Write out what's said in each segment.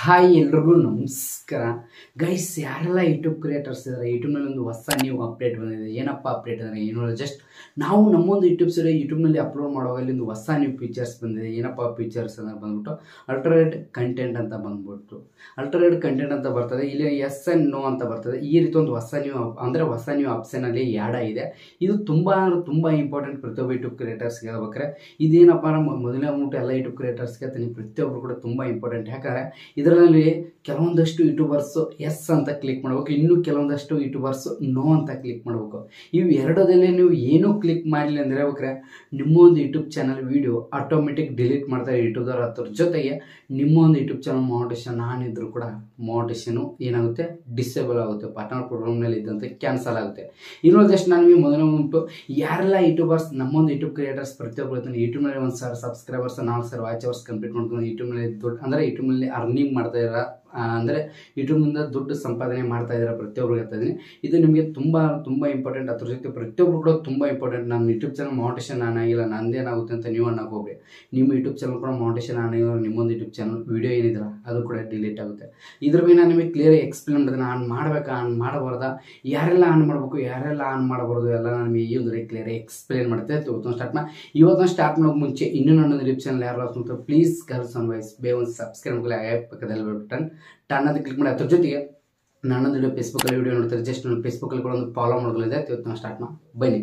Hi ಎಲ್ರಿಗೂ ನಮಸ್ಕಾರ guys. ಯಾರೆಲ್ಲ ಯೂಟ್ಯೂಬ್ ಕ್ರಿಯೇಟರ್ಸ್ ಇದ್ದಾರೆ, ಯೂಟ್ಯೂಬ್ನಲ್ಲಿ ಒಂದು ಹೊಸ ನ್ಯೂ ಅಪ್ಡೇಟ್ ಬಂದಿದೆ. ಏನಪ್ಪ ಅಪ್ಡೇಟ್ ಅಂದರೆ ಏನು, ಜಸ್ಟ್ ನಾವು ನಮ್ಮೊಂದು ಯೂಟ್ಯೂಬ್ನಲ್ಲಿ ಅಪ್ಲೋಡ್ ಮಾಡುವಾಗ ಇಲ್ಲಿ ಒಂದು ಹೊಸ ನ್ಯೂ ಫೀಚರ್ಸ್ ಬಂದಿದೆ. ಏನಪ್ಪ ಫೀಚರ್ಸ್ ಅಂದರೆ ಬಂದ್ಬಿಟ್ಟು ಅಲ್ಟರ್ನೇಟ್ ಕಂಟೆಂಟ್ ಅಂತ ಬಂದ್ಬಿಟ್ಟು ಅಲ್ಟರ್ನೇಟ್ ಕಂಟೆಂಟ್ ಅಂತ ಬರ್ತದೆ. ಇಲ್ಲಿ ಎಸ್ ಆ್ಯಂಡ್ ನೋ ಅಂತ ಬರ್ತದೆ. ಈ ರೀತಿ ಒಂದು ಹೊಸ ನ್ಯೂ ಆಪ್ಷನಲ್ಲಿ ಆ್ಯಡ್ ಆಗಿದೆ. ಇದು ತುಂಬ ಇಂಪಾರ್ಟೆಂಟ್ ಪ್ರತಿಯೊಬ್ಬ ಯೂಟ್ಯೂಬ್ ಕ್ರಿಯೇಟರ್ಸ್ಗೆ ಹೇಳ್ಬೇಕಾರೆ. ಇದೇನಪ್ಪ ಮೊದಲನೇ ಅಂದ್ಬಿಟ್ಟು ಎಲ್ಲ ಯೂಟ್ಯೂಬ್ ಕ್ರಿಯೇಟರ್ಸ್ಗೆ ಪ್ರತಿಯೊಬ್ಬರು ಕೂಡ ತುಂಬ ಇಂಪಾರ್ಟೆಂಟ್. ಯಾಕಂದರೆ ಇದರಲ್ಲಿ ಕೆಲವೊಂದಷ್ಟು ಯೂಟ್ಯೂಬರ್ಸ್ ಎಸ್ ಅಂತ ಕ್ಲಿಕ್ ಮಾಡಬೇಕು, ಇನ್ನು ಕೆಲವೊಂದಷ್ಟು ಯೂಟ್ಯೂಬರ್ಸ್ ನೋ ಅಂತ ಕ್ಲಿಕ್ ಮಾಡಬೇಕು. ಇವು ಎರಡರಲ್ಲಿ ನೀವು ಏನೂ ಕ್ಲಿಕ್ ಮಾಡಲಿ ಅಂದರೆ ಹೇಳ್ಬೇಕ್ರೆ ನಿಮ್ಮ ಒಂದು YouTube channel video automatic delete ಮಾಡ್ತಾರೆ ಯೂಟ್ಯೂಬ್ದವ್ರು. ಅದ್ರ ಜೊತೆಗೆ ನಿಮ್ಮ ಒಂದು ಯೂಟ್ಯೂಬ್ ಚಾನಲ್ ಮಾನಿಟೇಷನ್ ಆನ್ ಇದ್ರೂ ಕೂಡ ಮಾನಿಟೇಷನು ಏನಾಗುತ್ತೆ, ಡಿಸೇಬಲ್ ಆಗುತ್ತೆ. ಪಾರ್ಟ್ನರ್ ಪ್ರೋಗ್ರಾಮ್ನಲ್ಲಿ ಇದ್ದಂತೆ ಕ್ಯಾನ್ಸಲ್ ಆಗುತ್ತೆ. ಇನ್ನೊಂದು ಜಸ್ಟ್ ನಾನು ನಿಮಗೆ ಮೊದಲೇ ಉಂಟು ಯಾರೆಲ್ಲ ಯೂಟ್ಯೂಬರ್ಸ್ ನಮ್ಮೊಂದು ಯೂಟ್ಯೂಬ್ ಕ್ರಿಯೇಟರ್ಸ್ ಪ್ರತಿಯೊಬ್ಬರು ಯೂಟ್ಯೂಬ್ನಲ್ಲಿ 1,000 ಸಬ್ಸ್ಕ್ರೈಬರ್ಸ್ 4,000 ವಾಚ್ ಅವರ್ಸ್ ಕಂಪ್ಲೀಟ್ ಮಾಡ್ಕೊಂಡು ಯೂಟ್ಯೂಬ್ನಲ್ಲಿ ಯೂಟ್ಯೂಬ್ನಲ್ಲಿ ಅರ್ನಿಂಗ್ ಮಾಡ್ತಾ ಇದ್ದಾರೆ, ಅಂದರೆ ಯೂಟ್ಯೂಬ್ನಿಂದ ದುಡ್ಡು ಸಂಪಾದನೆ ಮಾಡ್ತಾ ಇದ್ದಾರೆ ಪ್ರತಿಯೊಬ್ಬರು ಹೇಳ್ತಾ ಇದ್ದೀನಿ. ಇದು ನಿಮಗೆ ತುಂಬ ಇಂಪಾರ್ಟೆಂಟ್. ಅದ್ರ ಜೊತೆ ಪ್ರತಿಯೊಬ್ಬರು ಕೂಡ ತುಂಬ ಇಂಪಾರ್ಟೆಂಟ್. ನನ್ನ ಯೂಟ್ಯೂಬ್ ಚಾನಲ್ ಮಾನಿಟೇಷನ್ ಆನ್ ಆಗಿಲ್ಲ, ನಂದೇನಾಗುತ್ತೆ ಅಂತ ನೀವು ಅನ್ನೋಕೆ ಹೋಗ್ರಿ. ನಿಮ್ಮ ಯೂಟ್ಯೂಬ್ ಚಾನಲ್ ಕೂಡ ಮಾನಿಟೇಷನ್ ಆನ್ ಆಗಿರೋ ನಿಮ್ಮೊಂದು ಯೂಟ್ಯೂಬ್ ಚಾನಲ್ ವೀಡಿಯೋ ಏನಿದ್ರೆ ಅದು ಕೂಡ ಡಿಲೀಟ್ ಆಗುತ್ತೆ. ಇದ್ರ ಮೇಲೆ ನಾನು ನಿಮಗೆ ಕ್ಲಿಯರ್ ಎಕ್ಸ್ಪ್ಲೇನ್ ಮಾಡಿದ್ರೆ ಆನ್ ಮಾಡಬೇಕಾ, ಆನ್ ಮಾಡಬಾರ್ದಾ, ಯಾರೆಲ್ಲ ಆನ್ ಮಾಡಬೇಕು, ಯಾರೆಲ್ಲ ಆನ್ ಮಾಡಬಾರ್ದು ಎಲ್ಲ ನಾನು ನಿಮಗೆ ಈ ಒಂದು ಕ್ಲಿಯರ್ ಎಕ್ಸ್ಪ್ಲೇನ್ ಮಾಡ್ತೇವೆ. ಇವತ್ತು ಸ್ಟಾರ್ಟ್ ಮಾಡೋಕೆ ಮುಂಚೆ ಇನ್ನೂ ನನ್ನ ಯೂಟ್ಯೂಬ್ ಚಾನಲ್ ಯಾರು ಪ್ಲೀಸ್ ಗರ್ಲ್ಸ್ ಆನ್ ವಾಯ್ಸ್ ಒಂದು ಸಬ್ಸ್ಕ್ರೈಬ್ ಮಾಡಿ ಪಕ್ಕದಲ್ಲಿ ಬಟನ್ ಟನ್ ಕ್ಲಿಕ್ ಮಾಡಿ. ಅದ್ರ ಜೊತೆಗೆ ನನ್ನೊಂದು ವಿಡಿಯೋ ಫೇಸ್ಬುಕ್ಕಲ್ಲಿ ವಿಡಿಯೋ ನೋಡ್ತಾರೆ, ಜಸ್ಟ್ ನಾನು ಫೇಸ್ಬುಕ್ಕಲ್ಲಿ ಕೂಡ ಒಂದು ಫಾಲೋ ಮಾಡೋದಿದೆ. ಇವತ್ತು ನಾವು ಸ್ಟಾರ್ಟ್ ಮಾಡಿ ಬನ್ನಿ.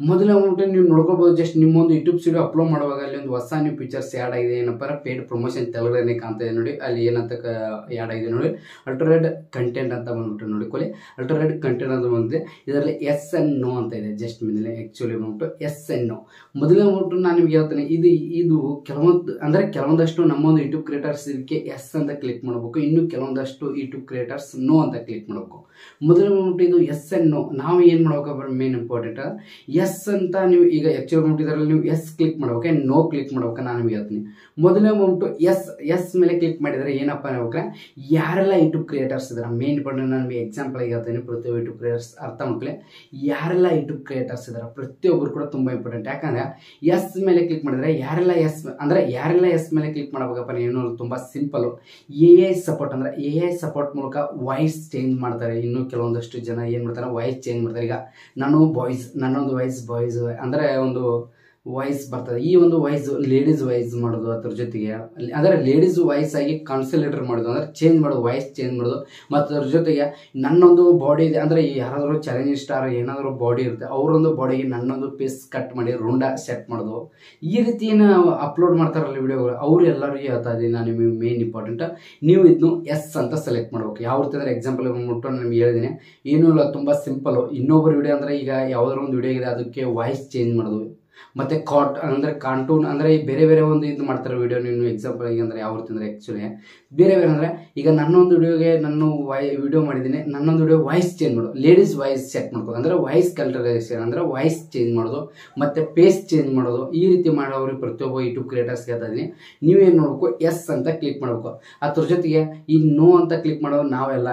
ಮೊದಲ ನೀವು ನೋಡ್ಕೊಳ್ಬೋದು, ಜಸ್ಟ್ ನಿಮ್ಮೊಂದು ಯೂಟ್ಯೂಬ್ ವಿಡಿಯೋ ಅಪ್ಲೋಡ್ ಮಾಡುವಾಗ ಅಲ್ಲಿ ಒಂದು ಹೊಸ ನ್ಯೂ ಫೀಚರ್ಸ್ ಆ್ಯಡ್ ಆಗಿದೆ. ಏನಪ್ಪ ಪೇಡ್ ಪ್ರಮೋಷನ್ ತೆಲುಗನೇ ಕಾಣ್ತಾ ಇದೆ ನೋಡಿ, ಅಲ್ಲಿ ಏನಂತ ಆ್ಯಡ್ ಆಗಿದೆ ನೋಡಿ, ಅಲ್ಟರ್ನೇಟ್ ಕಂಟೆಂಟ್ ಅಂತ ಬಂದ್ಬಿಟ್ಟು ನೋಡಿಕೊಳ್ಳಿ. ಅಲ್ಟರ್ನೇಟ್ ಕಂಟೆಂಟ್ ಅಂತ ಬಂದಿದೆ. ಇದರಲ್ಲಿ ಎಸ್ ಆ್ಯಂಡ್ ನೋ ಅಂತ ಇದೆ. ಜಸ್ಟ್ ಮೇಲೆ ಆ್ಯಕ್ಚುಲಿ ಬಂದ್ಬಿಟ್ಟು ಎಸ್ ಆ್ಯಂಡ್ ನೋ. ಮೊದಲೇ ಬಂದ್ಬಿಟ್ಟು ನಾನು ನಿಮ್ಗೆ ಹೇಳ್ತೇನೆ, ಇದು ಕೆಲವೊಂದಷ್ಟು ನಮ್ಮೊಂದು ಯೂಟ್ಯೂಬ್ ಕ್ರಿಯೇಟರ್ಸ್ ಇದಕ್ಕೆ ಎಸ್ ಅಂತ ಕ್ಲಿಕ್ ಮಾಡಬೇಕು, ಇನ್ನು ಕೆಲವೊಂದಷ್ಟು ಯೂಟ್ಯೂಬ್ ಕ್ರಿಯೇಟರ್ಸ್ ನೋ ಅಂತ ಕ್ಲಿಕ್ ಮಾಡಬೇಕು. ಮೊದಲೇ ಬಂದ್ಬಿಟ್ಟು ಇದು ಎಸ್ ಆ್ಯಂಡ್ ನೋ ನಾವು ಏನು ಮಾಡ್ಬೇಕು, ಮೇನ್ ಇಂಪಾರ್ಟೆಂಟ್ ಎಸ್ ಅಂತ ನೀವು ಈಗ ಆ್ಯಕ್ಚುಲಿ ಬಂದ್ಬಿಟ್ಟು ಇದರಲ್ಲಿ ನೀವು ಎಸ್ ಕ್ಲಿಕ್ ಮಾಡ್ಬೇಕು, ನೋ ಕ್ಲಿಕ್ ಮಾಡ್ಬೇಕು. ನಾನು ನಿಮಗೆ ಹೇಳ್ತೀನಿ, ಮೊದಲೇ ಬಂದ್ಬಿಟ್ಟು ಎಸ್ ಮೇಲೆ ಕ್ಲಿಕ್ ಮಾಡಿದರೆ ಏನಪ್ಪ ಹೇಳ್ಬೇಕ್ರೆ ಯಾರೆಲ್ಲ ಯೂಟ್ಯೂಬ್ ಕ್ರಿಯೇಟರ್ಸ್ ಇದ್ದಾರೆ, ಮೇನ್ ಇಂಪಾರ್ಟೆಂಟ್ ನಾನು ನಿಮಗೆ ಎಕ್ಸಾಂಪಲ್ ಆಗಿ ಹೇಳ್ತೀನಿ. ಪ್ರತಿಯೊಬ್ಬ ಯೂಟ್ಯೂಬ್ ಕ್ರಿಯೇಟರ್ಸ್ ಅರ್ಥ ಮಾಡ್ಕೊಳ್ಳಿ. ಯಾರೆಲ್ಲ ಯೂಟ್ಯೂಬ್ ಕ್ರಿಯೇಟರ್ಸ್ ಇದ್ದಾರೆ ಪ್ರತಿಯೊಬ್ಬರು ಕೂಡ ತುಂಬ ಇಂಪಾರ್ಟೆಂಟ್. ಯಾಕಂದರೆ ಎಸ್ ಮೇಲೆ ಕ್ಲಿಕ್ ಮಾಡಿದರೆ ಯಾರೆಲ್ಲ ಎಸ್ ಮೇಲೆ ಕ್ಲಿಕ್ ಮಾಡಬೇಕಪ್ಪ ಏನು ತುಂಬ ಸಿಂಪಲ್ಲು. AI ಸಪೋರ್ಟ್ ಅಂದರೆ AI ಸಪೋರ್ಟ್ ಮೂಲಕ ವಾಯ್ಸ್ ಚೇಂಜ್ ಮಾಡ್ತಾರೆ. ಇನ್ನು ಕೆಲವೊಂದಷ್ಟು ಜನ ಏನು ಮಾಡ್ತಾರೆ, ವಾಯ್ಸ್ ಚೇಂಜ್ ಮಾಡ್ತಾರೆ. ಈಗ ನನ್ನೊಂದು ಬಾಯ್ಸ್ ಅಂದರೆ ಒಂದು ವಾಯ್ಸ್ ಬರ್ತದೆ. ಈ ಒಂದು ವಾಯ್ಸ್ ಲೇಡೀಸ್ ವಾಯ್ಸ್ ಮಾಡೋದು, ಅದ್ರ ಜೊತೆಗೆ ಅಂದರೆ ಲೇಡೀಸ್ ವಾಯ್ಸ್ ಆಗಿ ಕನ್ಸಿಡರ್ ಮಾಡೋದು, ಅಂದರೆ ಚೇಂಜ್ ಮಾಡೋದು, ವಾಯ್ಸ್ ಚೇಂಜ್ ಮಾಡೋದು. ಮತ್ತು ಅದ್ರ ಜೊತೆಗೆ ನನ್ನೊಂದು ಬಾಡಿ ಇದೆ ಅಂದರೆ ಯಾರಾದರೂ ಚಾಲೆಂಜಿಂಗ್ ಸ್ಟಾರ್ ಏನಾದರೂ ಬಾಡಿ ಇರುತ್ತೆ, ಅವರೊಂದು ಬಾಡಿಗೆ ನನ್ನೊಂದು ಪೀಸ್ ಕಟ್ ಮಾಡಿ ರುಂಡ ಸೆಟ್ ಮಾಡೋದು. ಈ ರೀತಿ ಅಪ್ಲೋಡ್ ಮಾಡ್ತಾರಲ್ಲ ವಿಡಿಯೋಗಳು, ಅವರು ಎಲ್ಲರಿಗೂ ಹೇಳ್ತಾ ಇದ್ದೀನಿ ನಾನು ನಿಮಗೆ ಮೇನ್ ಇಂಪಾರ್ಟೆಂಟ್. ನೀವು ಇದನ್ನು ಎಸ್ ಅಂತ ಸೆಲೆಕ್ಟ್ ಮಾಡ್ಬೇಕು. ಯಾವ ರೀತಿ ಅಂದರೆ ಎಕ್ಸಾಂಪಲ್ ಬಂದ್ಬಿಟ್ಟು ನಾನು ನಿಮ್ಗೆ ಹೇಳಿದ್ದೀನಿ, ಏನೂ ಇಲ್ಲ, ತುಂಬ ಸಿಂಪಲ್ಲು. ಇನ್ನೊಬ್ಬರು ವಿಡಿಯೋ ಅಂದರೆ ಈಗ ಯಾವುದಾದ್ರು ಒಂದು ವಿಡಿಯೋ ಇದೆ, ಅದಕ್ಕೆ ವಾಯ್ಸ್ ಚೇಂಜ್ ಮಾಡೋದು. ಮತ್ತು ಕಾರ್ಟೂನ್ ಅಂದರೆ ಬೇರೆ ಒಂದು ಇದು ಮಾಡ್ತಾರೆ ವಿಡಿಯೋ. ನೀವು ಎಕ್ಸಾಂಪಲ್ ಆಗಿ ಅಂದರೆ ಯಾವ ರೀತಿ ಅಂದರೆ ಆ್ಯಕ್ಚುಲಿ ಬೇರೆ ಅಂದರೆ ಈಗ ನನ್ನೊಂದು ವಿಡಿಯೋಗೆ ವಿಡಿಯೋ ಮಾಡಿದ್ದೀನಿ, ನನ್ನೊಂದು ವಿಡಿಯೋ ವಾಯ್ಸ್ ಚೇಂಜ್ ಮಾಡೋದು, ಲೇಡೀಸ್ ವಾಯ್ಸ್ ಸೆಟ್ ಮಾಡ್ಕೋದು, ಅಂದರೆ ವಾಯ್ಸ್ ಕಲ್ಟರೈಸೇಷನ್ ಅಂದರೆ ವಾಯ್ಸ್ ಚೇಂಜ್ ಮಾಡೋದು ಮತ್ತು ಫೇಸ್ ಚೇಂಜ್ ಮಾಡೋದು. ಈ ರೀತಿ ಮಾಡೋರಿಗೆ ಪ್ರತಿಯೊಬ್ಬ ಯೂಟ್ಯೂಬ್ ಕ್ರಿಯೇಟರ್ಸ್ ಹೇಳ್ತಾ ಇದ್ದೀನಿ, ನೀವೇನು ಮಾಡಬೇಕು, ಎಸ್ ಅಂತ ಕ್ಲಿಕ್ ಮಾಡಬೇಕು. ಅದ್ರ ಜೊತೆಗೆ ಈ ನೋ ಅಂತ ಕ್ಲಿಕ್ ಮಾಡೋದು ನಾವೆಲ್ಲ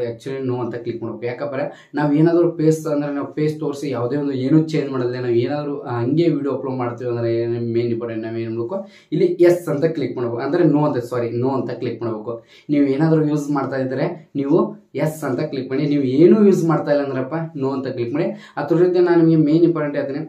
ಆ್ಯಕ್ಚುಲಿ ನೋ ಅಂತ ಕ್ಲಿಕ್ ಮಾಡಬೇಕು. ಯಾಕಂದರೆ ನಾವು ಏನಾದರೂ ಫೇಸ್ ಅಂದರೆ ನಾವು ಫೇಸ್ ತೋರಿಸಿ ಯಾವುದೇ ಒಂದು ಏನೂ ಚೇಂಜ್ ಮಾಡೋದಿಲ್ಲ, ನಾವು ಏನಾದರೂ ಹಂಗೆ ವಿಡಿಯೋ ಅಪ್ಲೋಡ್ ಮಾಡ್ತೀವಿ ಅಂದರೆ ಮೇನ್ ಇಂಪಾರ್ಟೆಂಟ್ ನಾವು ಏನು ಮಾಡಬೇಕು, ಇಲ್ಲಿ ಎಸ್ ಅಂತ ಕ್ಲಿಕ್ ಮಾಡಬೇಕು. ಅಂದರೆ ನೋ ಅಂತ ಕ್ಲಿಕ್ ಮಾಡಬೇಕು. ನೀವು ಏನಾದರೂ ಯೂಸ್ ಮಾಡ್ತಾ ಇದ್ದರೆ ನೀವು ಎಸ್ ಅಂತ ಕ್ಲಿಕ್ ಮಾಡಿ, ನೀವು ಏನೂ ಯೂಸ್ ಮಾಡ್ತಾ ಇಲ್ಲ ಅಂದ್ರಪ್ಪ ನೋ ಅಂತ ಕ್ಲಿಕ್ ಮಾಡಿ. ಅದ್ರ ಜೊತೆ ನಾನು ನಿಮಗೆ ಮೇನ್ ಇಂಪಾರ್ಟೆಂಟ್ ಹೇಳ್ತೀನಿ,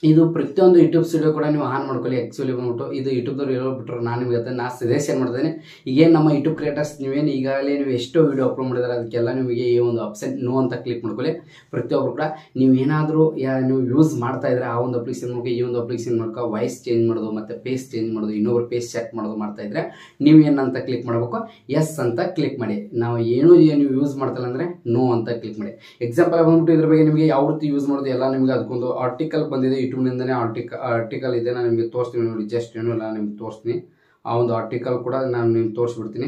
ಇದು ಪ್ರತಿಯೊಂದು ಯೂಟ್ಯೂಬ್ ಸ್ಟುಡಿಯೋ ಕೂಡ ನೀವು ಆನ್ ಮಾಡ್ಕೊಳ್ಳಿ. ಆ್ಯಕ್ಚುಲಿ ಬಂದ್ಬಿಟ್ಟು ಇದು ಯೂಟ್ಯೂಬ್ದವ್ರು ಹೇಳ್ಬಿಟ್ರು, ನಾನು ನಿಮಗೆ ನಾನು ಸಜೆಷನ್ ಮಾಡ್ತೇನೆ. ಈಗೇನು ನಮ್ಮ ಯೂಟ್ಯೂಬ್ ಕ್ರಿಯೇಟರ್ಸ್ ನೀವೇನು ಈಗಾಗಲೇ ನೀವು ಎಷ್ಟೋ ವೀಡಿಯೋ ಅಪ್ಲೋಡ್ ಮಾಡಿದ್ರೆ ಅದಕ್ಕೆಲ್ಲ ನಿಮಗೆ ಈ ಒಂದು ಆಪ್ಷನ್ ನೋ ಅಂತ ಕ್ಲಿಕ್ ಮಾಡ್ಕೊಳ್ಳಿ. ಪ್ರತಿಯೊಬ್ಬರು ಕೂಡ ನೀವು ಏನಾದರೂ ನೀವು ಯೂಸ್ ಮಾಡ್ತಾ ಇದ್ರೆ ಆ ಒಂದು ಅಪ್ಲಿಕೇಶನ್ ಮೂಲಕ ಈ ಒಂದು ಅಪ್ಲಿಕೇಶನ್ ಮೂಲಕ ವಾಯ್ಸ್ ಚೇಂಜ್ ಮಾಡೋದು ಮತ್ತು ಫೇಸ್ ಚೇಂಜ್ ಮಾಡೋದು, ಇನ್ನೊಬ್ರು ಫೇಸ್ ಸೆಟ್ ಮಾಡೋದು ಮಾಡ್ತಾ ಇದ್ರೆ ನೀವು ಏನಂತ ಕ್ಲಿಕ್ ಮಾಡಬೇಕು, ಎಸ್ ಅಂತ ಕ್ಲಿಕ್ ಮಾಡಿ. ನಾವು ನೀವು ಯೂಸ್ ಮಾಡ್ತಿಲ್ಲ ಅಂದರೆ ನೋ ಅಂತ ಕ್ಲಿಕ್ ಮಾಡಿ. ಎಕ್ಸಾಂಪಲ್ ಬಂದ್ಬಿಟ್ಟು ಇದ್ರ ಬಗ್ಗೆ ನಿಮಗೆ ಯಾವ ರೀತಿ ಯೂಸ್ ಮಾಡೋದು ಎಲ್ಲ ನಿಮಗೆ ಅದಕ್ಕೊಂದು ಆರ್ಟಿಕಲ್ ಬಂದಿದೆ ಯೂಟ್ಯೂಬ್ನಿಂದನೇ. ಆರ್ಟಿಕಲ್ ಇದೆ, ನಾನು ನಿಮಗೆ ತೋರಿಸ್ತೀನಿ ನೋಡಿ. ಜಸ್ಟ್ ಏನೂ ಇಲ್ಲ, ನಿಮ್ಗೆ ತೋರಿಸ್ತೀನಿ. ಆ ಒಂದು ಆರ್ಟಿಕಲ್ ಕೂಡ ನಾನು ನಿಮ್ಗೆ ತೋರಿಸ್ಬಿಡ್ತೀನಿ.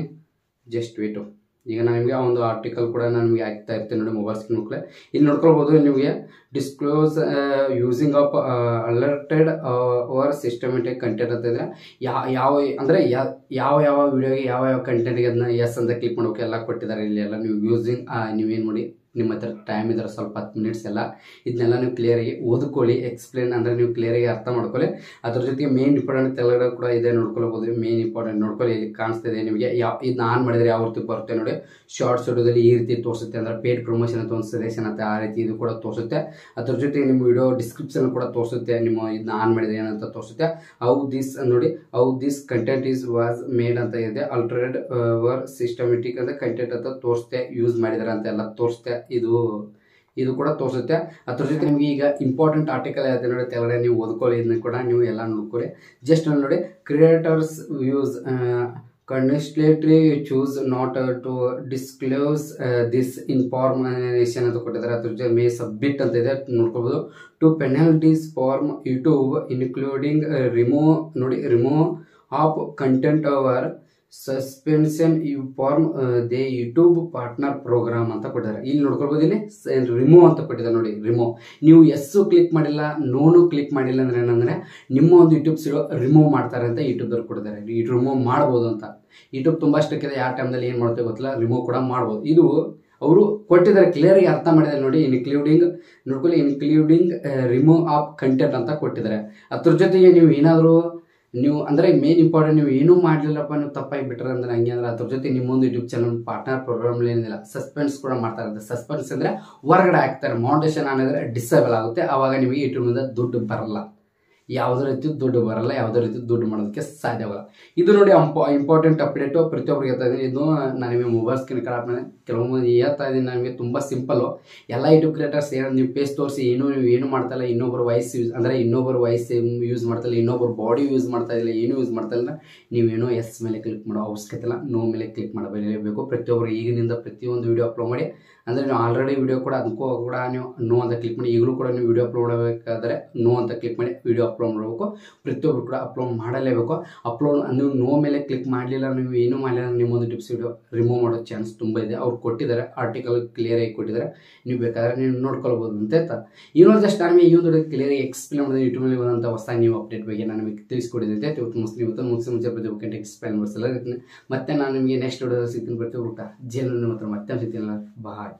Just weight. ಈಗ ನಾನು ನಿಮಗೆ ಆ ಒಂದು ಆರ್ಟಿಕಲ್ ಕೂಡ ನಾನು ನಿಮಗೆ ಹಾಕ್ತಾ ಇರ್ತೀನಿ ನೋಡಿ ಮೊಬೈಲ್ ಸ್ಕ್ರೀನ್ ಮಕ್ಕಳೇ. ಇಲ್ಲಿ ನೋಡ್ಕೊಳ್ಬೋದು ನಿಮಗೆ disclose using of alerted over systematic content ಅಂತ ಇದ್ರೆ ಯಾವ ವಿಡಿಯೋಗೆ ಯಾವ ಕಂಟೆಂಟ್ಗೆ ಅದನ್ನ ಎಸ್ ಅಂತ ಕ್ಲಿಕ್ ಮಾಡೋಕೆ ಎಲ್ಲ ಕೊಟ್ಟಿದ್ದಾರೆ. ಇಲ್ಲಿ ಎಲ್ಲ ನೀವು ಯೂಸಿಂಗ್ ನೀವೇನು ಮಾಡಿ ನಿಮ್ಮ ಹತ್ರ ಟೈಮ್ ಇದ್ರೆ ಸ್ವಲ್ಪ 10 ಮಿನಿಟ್ಸ್ ಎಲ್ಲ ಇದನ್ನೆಲ್ಲ ನೀವು ಕ್ಲಿಯರಾಗಿ ಓದ್ಕೊಳ್ಳಿ. ಎಕ್ಸ್ಪ್ಲೇನ್ ಅಂದರೆ ನೀವು ಕ್ಲಿಯರಾಗಿ ಅರ್ಥ ಮಾಡ್ಕೊಳ್ಳಿ. ಅದ್ರ ಜೊತೆಗೆ ಮೇನ್ ಇಂಪಾರ್ಟೆಂಟ್ ತೆಲುಗು ಕೂಡ ಇದೆ, ನೋಡ್ಕೊಳ್ಬೋದು. ಮೇನ್ ಇಂಪಾರ್ಟೆಂಟ್ ನೋಡ್ಕೊಳ್ಳಿ, ಇಲ್ಲಿ ಕಾಣಿಸ್ತಿದೆ ನಿಮಗೆ. ಇದನ್ನ ಆನ್ ಮಾಡಿದರೆ ಯಾವ ರೀತಿ ಬರುತ್ತೆ ನೋಡಿ. ಶಾರ್ಟ್ಸ್ ವಿಡಿಯೋದಲ್ಲಿ ಈ ರೀತಿ ತೋರಿಸುತ್ತೆ, ಅಂದರೆ ಪೇಡ್ ಪ್ರಮೋಷನ್ ಅಂತ ಒಂದು ಸಜೆಷನ್ ಅಂತ ಆ ರೀತಿ ಇದು ಕೂಡ ತೋರಿಸುತ್ತೆ. ಅದ್ರ ಜೊತೆಗೆ ನಿಮ್ಮ ವಿಡಿಯೋ ಡಿಸ್ಕ್ರಿಪ್ಷನ್ ಕೂಡ ತೋರಿಸುತ್ತೆ, ನಿಮ್ಮ ಇದನ್ನ ಆನ್ ಮಾಡಿದ್ರೆ ಏನಂತ ತೋರಿಸುತ್ತೆ. How this content was made ಅಂತ ಇದೆ. ಆಲ್ಟರ್ಡ್ ವರ್ ಸಿಸ್ಟಮೆಟಿಕ್ ಅಂತ ಕಂಟೆಂಟ್ ಅಂತ ತೋರಿಸುತ್ತೆ, ಯೂಸ್ ಮಾಡಿದಾರೆ ಅಂತ ಎಲ್ಲ ತೋರಿಸುತ್ತೆ. ಇದು ಕೂಡ ತೋರಿಸುತ್ತೆ. ಅದ್ರ ಜೊತೆ ನಿಮಗೆ ಈಗ ಇಂಪಾರ್ಟೆಂಟ್ ಆರ್ಟಿಕಲ್ ಯಾವ್ದು ನೋಡಿ ತೆಲುಗಡೆ ನೀವು ಓದ್ಕೊಳ್ಳಿ, ಇದನ್ನ ಕೂಡ ನೀವು ಎಲ್ಲ ನೋಡ್ಕೊಳ್ಳಿ. ಜಸ್ಟ್ ನೋಡಿ, creators views constantly chooses not to disclose this information ಅಂತ ಕೊಟ್ಟಿದ್ದಾರೆ. ಅದ್ರ ಜೊತೆ ಮೇ ಸಬ್ಮಿಟ್ ಅಂತ ಇದೆ, ನೋಡ್ಕೊಳ್ಬೋದು. To penalties from YouTube including remove of content or suspension from the YouTube partner program ಅಂತ ಕೊಟ್ಟಿದ್ದಾರೆ. ಇಲ್ಲಿ ನೋಡ್ಕೊಳ್ಬೋದು, ಇಲ್ಲಿ ರಿಮೂವ್ ಅಂತ ಕೊಟ್ಟಿದ್ದಾರೆ ನೋಡಿ. ರಿಮೂವ್ ನೀವು ಎಸ್ಸು ಕ್ಲಿಕ್ ಮಾಡಿಲ್ಲ, ನೋನು ಕ್ಲಿಕ್ ಮಾಡಿಲ್ಲ ಅಂದ್ರೆ ಏನಂದ್ರೆ ನಿಮ್ಮ ಒಂದು ಯೂಟ್ಯೂಬ್ ಸಿಡೋ ರಿಮೂವ್ ಮಾಡ್ತಾರೆ ಅಂತ ಯೂಟ್ಯೂಬ್ದವ್ರು ಕೊಟ್ಟಿದ್ದಾರೆ. ರಿಮೂವ್ ಮಾಡ್ಬೋದು ಅಂತ. ಯೂಟ್ಯೂಬ್ ತುಂಬ ಅಷ್ಟಕ್ಕಿದೆ, ಯಾವ ಟೈಮ್ದಲ್ಲಿ ಏನು ಮಾಡ್ತೇವೆ ಗೊತ್ತಿಲ್ಲ, ರಿಮೂವ್ ಕೂಡ ಮಾಡ್ಬೋದು. ಇದು ಅವರು ಕೊಟ್ಟಿದ್ದಾರೆ, ಕ್ಲಿಯರಾಗಿ ಅರ್ಥ ಮಾಡಿದ್ದಾರೆ ನೋಡಿ. ಇನ್ಕ್ಲೂಡಿಂಗ್ ರಿಮೂವ್ ಆಫ್ ಕಂಟೆಂಟ್ ಅಂತ ಕೊಟ್ಟಿದ್ದಾರೆ. ಅದ್ರ ಜೊತೆಗೆ ನೀವು ಅಂದರೆ ಮೇನ್ ಇಂಪಾರ್ಟೆಂಟ್, ನೀವು ಏನೂ ಮಾಡಲಿಲ್ಲಪ್ಪ, ನೀವು ತಪ್ಪಾಗಿ ಬಿಟ್ಟರೆ ಅಂದ್ರೆ ಹಂಗೆ ಅಂದ್ರೆ ಅದ್ರ ಜೊತೆ ನಿಮ್ಮೊಂದು ಯೂಟ್ಯೂಬ್ ಚಾನಲ್ ಪಾರ್ಟ್ನರ್ ಪ್ರೋಗ್ರಾಮ್ ಏನಿಲ್ಲ, ಸಸ್ಪೆನ್ಸ್ ಕೂಡ ಮಾಡ್ತಾ ಇರುತ್ತೆ. ಸಸ್ಪೆನ್ಸ್ ಅಂದರೆ ಹೊರಗಡೆ ಹಾಕ್ತಾರೆ, ಮಾನಿಟೈಸೇಷನ್ ಅನ್ನೋದ್ರೆ ಡಿಸೇಬಲ್ ಆಗುತ್ತೆ. ಆವಾಗ ನಿಮಗೆ ಯೂಟ್ಯೂಬ್ನಿಂದ ದುಡ್ಡು ಬರಲ್ಲ, ಯಾವುದೇ ರೀತಿ ದುಡ್ಡು ಬರಲ್ಲ, ಯಾವುದೇ ರೀತಿ ದುಡ್ಡು ಮಾಡೋದಕ್ಕೆ ಸಾಧ್ಯವಾಗಲ್ಲ. ಇದು ನೋಡಿ ಇಂಪಾರ್ಟೆಂಟ್ ಅಪ್ಡೇಟು, ಪ್ರತಿಯೊಬ್ಬರಿಗೆ ಹೇಳ್ತಾ ಇದ್ದೀನಿ. ಇದು ನಾನು ನಿಮಗೆ ಮೊಬೈಲ್ ಸ್ಕ್ರೀನ್ ಕಾರ್ಡ್ ಮೇಲೆ ಕೆಲವೊಂದು ಹೇಳ್ತಾ ಇದ್ದೀನಿ. ನನಗೆ ತುಂಬ ಸಿಂಪಲ್ಲು. ಎಲ್ಲ ಯೂಟ್ಯೂಬ್ ಕ್ರಿಯೇಟರ್ಸ್ ನೀವು ಫೇಸ್ ತೋರಿಸಿ ನೀವು ಮಾಡ್ತಾ ಇಲ್ಲ, ಇನ್ನೊಬ್ಬರು ವಾಯ್ಸ್ ಯೂಸ್ ಮಾಡ್ತಾ ಇಲ್ಲ, ಇನ್ನೊಬ್ಬರು ಬಾಡಿ ಯೂಸ್ ಮಾಡ್ತಾ ಇಲ್ಲ, ಏನೂ ಯೂಸ್ ಮಾಡ್ತಾ ಇಲ್ಲ, ನೀವೇನೋ ಎಸ್ ಮೇಲೆ ಕ್ಲಿಕ್ ಮಾಡೋ ಅವಶ್ಯಕತೆ ಇಲ್ಲ, ನೋ ಮೇಲೆ ಕ್ಲಿಕ್ ಮಾಡಬೇಕು. ಪ್ರತಿಯೊಬ್ಬರು ಈಗಿನಿಂದ ಪ್ರತಿಯೊಂದು ವೀಡಿಯೋ ಅಪ್ಲೋಡ್ ಮಾಡಿ, ಅಂದರೆ ನೀವು ಆಲ್ರೆಡಿ ವೀಡಿಯೋ ಕೂಡ ಅದಕ್ಕೂ ಕೂಡ ನೀವು ನೋ ಅಂತ ಕ್ಲಿಕ್ ಮಾಡಿ, ಈಗಲೂ ಕೂಡ ನೀವು ವೀಡಿಯೋ ಅಪ್ಲೋಡ್ ಮಾಡಬೇಕಾದ್ರೆ ನೋ ಅಂತ ಕ್ಲಿಕ್ ಮಾಡಿ ವೀಡಿಯೋ ಅಪ್ಲೋಡ್ ಮಾಡಬೇಕು. ಪ್ರತಿಯೊಬ್ಬರು ಕೂಡ ಅಪ್ಲೋಡ್ ಮಾಡಲೇಬೇಕು. ನೀವು ನೋ ಮೇಲೆ ಕ್ಲಿಕ್ ಮಾಡಲಿಲ್ಲ, ನೀವು ಏನೂ ಮಾಡಲಿಲ್ಲ, ನಿಮ್ಮೊಂದು ಟಿಪ್ಸ್ ವೀಡಿಯೋ ರಿಮೂವ್ ಮಾಡೋ ಚಾನ್ಸ್ ತುಂಬ ಇದೆ. ಅವ್ರು ಕೊಟ್ಟಿದ್ದಾರೆ, ಆರ್ಟಿಕಲ್ ಕ್ಲಿಯರಾಗಿ ಕೊಟ್ಟಿದ್ದಾರೆ, ನೀವು ಬೇಕಾದ್ರೆ ನೀವು ನೋಡ್ಕೊಳ್ಬೋದು ಅಂತ ಹೇಳ್ತಾ. ಇನ್ನೊಂದು ಜಸ್ಟ್ ನಾನು ಈ ಒಂದು ಕ್ಲಿಯರಾಗಿ ಎಕ್ಸ್ಪ್ಲೇನ್ ಮಾಡಿದ್ರೆ ಯೂಟ್ಯೂಬಲ್ಲಿ ಬಂದಂಥ ಹೊಸ ನೀವು ಅಪ್ಡೇಟ್ ಬಗ್ಗೆ ನಾನು ನಿಮಗೆ ತಿಳಿಸ್ಕೊಟ್ಟಿದ್ದೆ. ಇವತ್ತು ಮುಂಚೆ ಪ್ರತಿಯೊಬ್ಬಕ್ಕೆ ಎಕ್ಸ್ಪ್ಲೇನ್ ಮಾಡಿಸಲ್ಲ. ಮತ್ತೆ ನಾನು ನಿಮಗೆ ನೆಕ್ಸ್ಟ್ ವಿಡಿಯೋದಲ್ಲಿ ಸಿಗ್ತೀನಿ. ಪ್ರತಿಯೊಬ್ಬರು ಜೇನು ಮಾತ್ರ ಮತ್ತೆ ಸಿಗ್ತೀನಿ. ಬಾಯ್.